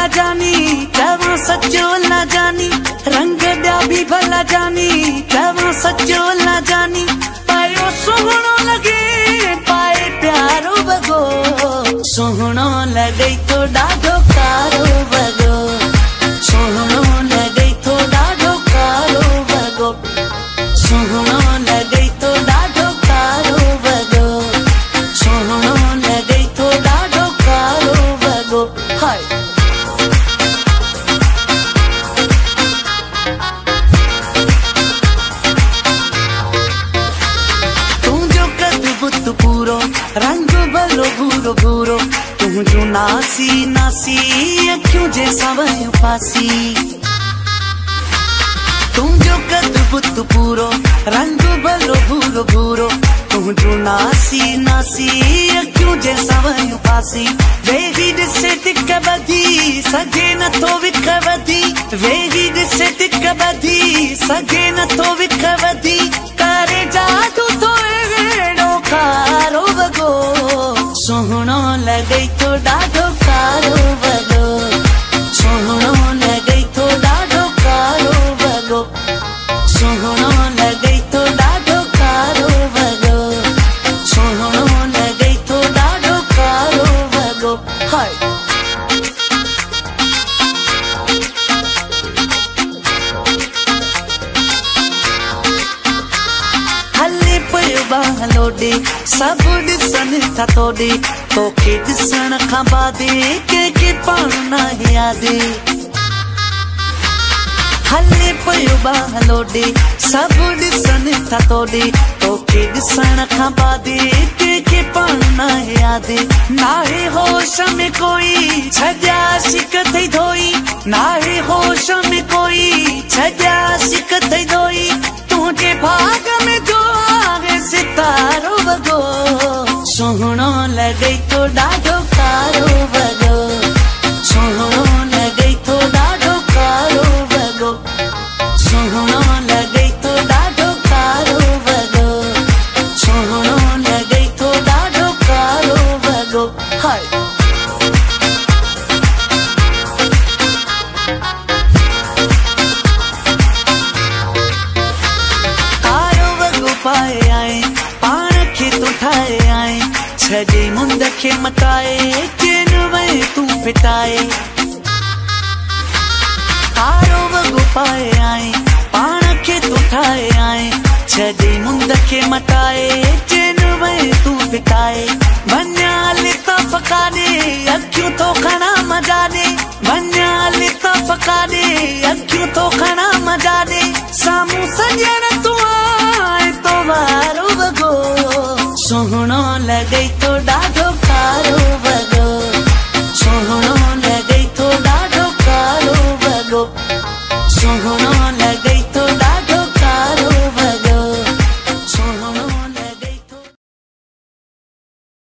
भला जानी चवा सचो न जानी रंग ॾिया भी भला जानी चवा सचो न जानी पायो सुहिणो लगे पाए प्यारो वॻो सुहिणो लॻई तो ॾाढो कारो वॻो सुहिणो लॻई तो ॾाढो कारो वॻो सुहिणो लॻई तो ॾाढो कारो वॻो सुहिणो लॻई तो ॾाढो कारो वॻो हाय तुंहिंजो कद बुत पूरो रंग भलो भूरो भूरो तुंहिंजो नासी नासी अखियूं जे सवयूं फासी तुंहिंजो कद बुत पूरो रंग भलो भूरो भूरो तुंहिंजो नासी नासी अखियूं जे सवयूं फासी वेही ॾिसे तिक ॿधी सघे नथो विख वधी वेही ॾिसे तिक ॿधी सघे नथो विख वधी करे जादू तो अहिड़ो कारो वॻो सुहिणो लॻई तो ॾाढो कारो वॻो सुहिणो लॻई तो ॾाढो कारो वॻो सुहिणो लॻई तो ॾाढो कारो वॻो सुहिणो लॻई तो ॾाढो कारो वॻो हाय हले पियो बाहलो ॾे सभु ॾिसनि था तोॾे तोखे ॾिसण खां बादे कंहिंखे पाण न यादि हले पियो बाहलो ॾे सभु ॾिसनि था तोॾे तोखे ॾिसण खां बादे कंहिंखे पाण न यादि नाहे होश में कोई छॾिया सिक थई धोई नाहे होश में कोई छॾिया सिक थई धोई तुंहिंजे भाग में जो आहे सितारो वॻो सुहिणो लॻई तो ॾाढो कारो वॻो सुहिणो लॻई तो ॾाढो कारो वॻो सुहिणो लॻई तो ॾाढो कारो वॻो सुहिणो लॻई तो ॾाढो कारो वॻो हाय कारो वॻो पाए आए पाण खे तूं ठाहे आए छॾे मुंद खे मटाए किन वए तूं फिटाए कारो वॻो पाए आए पाण खे तूं ठाहे आए छॾे मुंद खे मटाए किन वए तूं फिटाए वञा लिता फकाॾे अखियूं तो खणा मज़ा ॾे वञा लिता फकाॾे अखियूं तो खणा मज़ा ॾे साम्हूं सॼण तूं आए तो वारो वॻो सुहिणो लॻई तो ॾाढो